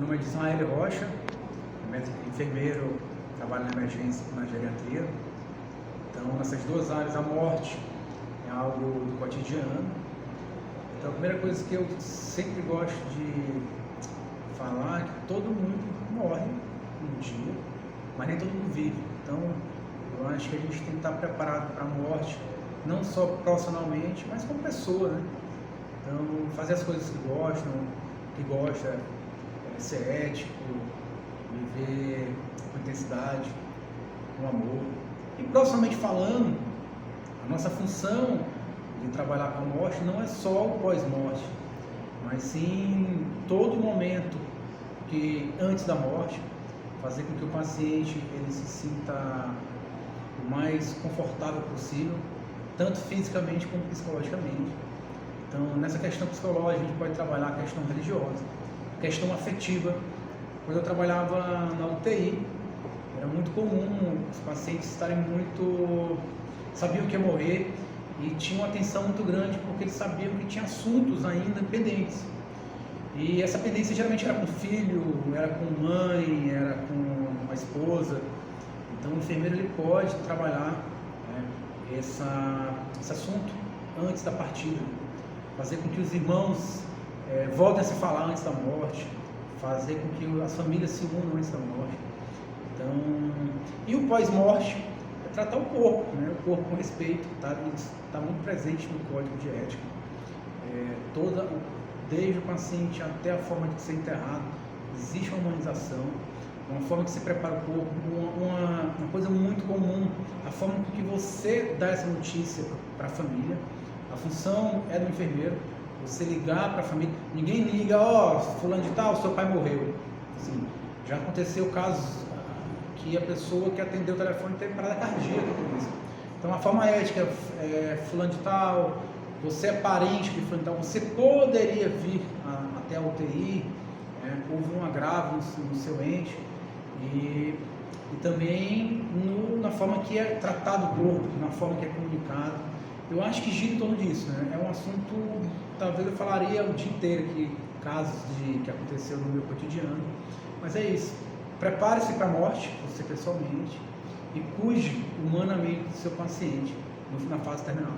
nome é Ismael Rocha, enfermeiro, trabalho na emergência na geriatria. Então, nessas duas áreas, a morte é algo do cotidiano. Então, a primeira coisa que eu sempre gosto de falar é que todo mundo morre um dia, mas nem todo mundo vive. Então, eu acho que a gente tem que estar preparado para a morte, não só profissionalmente, mas como pessoa, né? Então, fazer as coisas que gosta, ser ético, viver com intensidade, com amor. E profissionalmente falando, a nossa função de trabalhar com a morte não é só o pós-morte, mas sim todo momento que antes da morte, fazer com que o paciente ele se sinta o mais confortável possível, tanto fisicamente como psicologicamente. Então, nessa questão psicológica, a gente pode trabalhar a questão religiosa, a questão afetiva. Quando eu trabalhava na UTI, era muito comum os pacientes sabiam que ia morrer e tinham uma atenção muito grande porque eles sabiam que tinha assuntos ainda pendentes. E essa pendência geralmente era com o filho, era com mãe, era com a esposa. Então o enfermeiro ele pode trabalhar, né, esse assunto antes da partida, fazer com que os irmãos voltem a se falar antes da morte, fazer com que as famílias se unam antes da morte. Então, e o pós-morte é tratar o corpo, né? O corpo com respeito, está muito presente no código de ética. Desde o paciente até a forma de ser enterrado, existe uma humanização, uma forma que se prepara o corpo, uma coisa muito comum, a forma que você dá essa notícia para a família. A função é do enfermeiro, você ligar para a família. Ninguém liga, fulano de tal, seu pai morreu. Assim, já aconteceu casos que a pessoa que atendeu o telefone teve parada cardíaca por isso. Então a forma ética fulano de tal, você é parente de fulano de tal, você poderia vir até a UTI, houve um agravo no seu ente, e também na forma que é tratado o corpo, na forma que é comunicado. Eu acho que gira em torno disso, né? É um assunto, talvez eu falaria o dia inteiro aqui, casos que aconteceu no meu cotidiano, mas é isso. Prepare-se para a morte, você pessoalmente, e cuide humanamente do seu paciente na fase terminal.